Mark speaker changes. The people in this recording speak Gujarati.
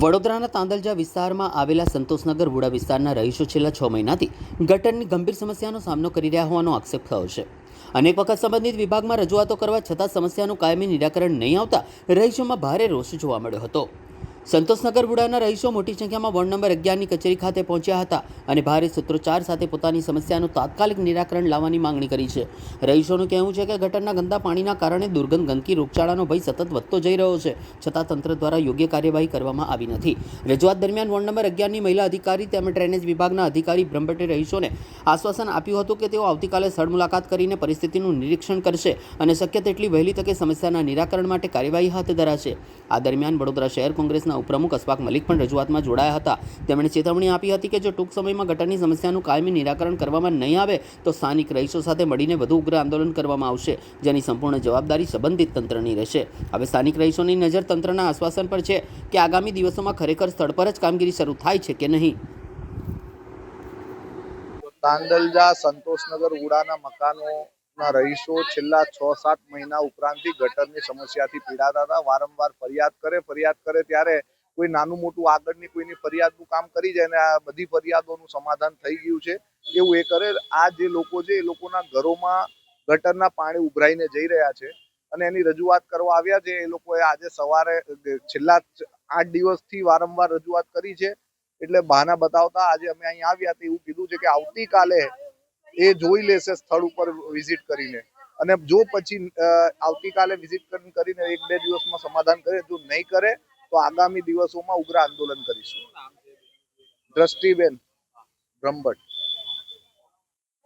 Speaker 1: વડોદરાના તાંદલજા વિસ્તારમાં આવેલા સંતોષનગર વુડા વિસ્તારના રહીશો છેલ્લા 6 મહિનાથી ગટરની ગંભીર સમસ્યાનો સામનો કરી રહ્યા હોવાનો આક્ષેપ થયો છે। અનેક વખત સંબંધિત વિભાગમાં રજૂઆતો કરવા છતાં સમસ્યાનું કાયમી નિરાકરણ નહીં આવતા રહીશોમાં ભારે રોષ જોવા મળ્યો હતો। સંતોષનગર વુડાના રહીશો મોટી સંખ્યામાં વોર્ડ નંબર 11ની કચેરી ખાતે પહોંચ્યા હતા અને ભારે સૂત્રોચ્ચાર સાથે પોતાની સમસ્યાનું તાત્કાલિક નિરાકરણ લાવવાની માંગણી કરી છે। રહીશોનું કહેવું છે કે ગટરના ગંદા પાણીના કારણે દુર્ગંધ, ગંદકી, રોગચાળાનો ભય સતત વધતો જઈ રહ્યો છે, છતાં તંત્ર દ્વારા યોગ્ય કાર્યવાહી કરવામાં આવી નથી। રજૂઆત દરમિયાન વોર્ડ નંબર 11ની મહિલા અધિકારી તેમજ ડ્રેનેજ વિભાગના અધિકારી બ્રહ્મભટ્ટે રહીશોને આશ્વાસન આપ્યું હતું કે તેઓ આવતીકાલે સ્થળ મુલાકાત કરીને પરિસ્થિતિનું નિરીક્ષણ કરશે અને શક્ય તેટલી વહેલી તકે સમસ્યાના નિરાકરણ માટે કાર્યવાહી હાથ ધરાશે। આ દરમિયાન વડોદરા શહેર કોંગ્રેસના ઉપપ્રમુખ અશફાક મલિક પણ રજૂઆતમાં જોડાયા હતા। તેમણે ચેતવણી આપી હતી કે જો ટૂંક સમયમાં ગટરની સમસ્યાનું કાયમી નિરાકરણ કરવામાં નહીં આવે તો સ્થાનિક રહીશો સાથે મળીને વધુ ઉગ્ર આંદોલન કરવામાં આવશે, જેની સંપૂર્ણ જવાબદારી સંબંધિત તંત્રની રહેશે। હવે સ્થાનિક રહીશોની નજર તંત્રના આશ્વાસન પર છે કે આગામી દિવસોમાં ખરેખર સ્થળ પર જ કામગીરી શરૂ થાય છે કે નહીં।
Speaker 2: તાંદલજા સંતોષનગર વુડાના મકાનોના રહીશો છેલ્લા 6-7 મહિના ઉપરાંતથી ગટરની સમસ્યાથી પીડાતા હતા। વારંવાર ફરિયાદ કરે ત્યારે કોઈ નાનું મોટું આગળની કોઈની ફરિયાદનું કામ કરી જાય ને આ બધી ફરિયાદોનું સમાધાન થઈ ગયું છે એવું એ કરે। આ જે લોકો છે એ લોકોના ઘરોમાં ગટરના પાણી ઉભરાઈને જઈ રહ્યા છે અને એની રજૂઆત કરવા આવ્યા છે। એ લોકોએ આજે સવારે છેલ્લા 8 દિવસથી વારંવાર રજૂઆત કરી છે, એટલે બહાના બતાવતા આજે અમે અહીં આવ્યા તો એવું કીધું છે કે આવતીકાલે એ જોઈ લેશે સ્થળ ઉપર વિઝિટ કરીને, અને જો પછી આવતીકાલે વિઝિટ કરીને 1-2 દિવસમાં સમાધાન કરે, જો નહીં કરે તો આગામી દિવસોમાં ઉગ્ર આંદોલન કરીશું। દ્રષ્ટિબેન બ્રહ્મભટ્ટ।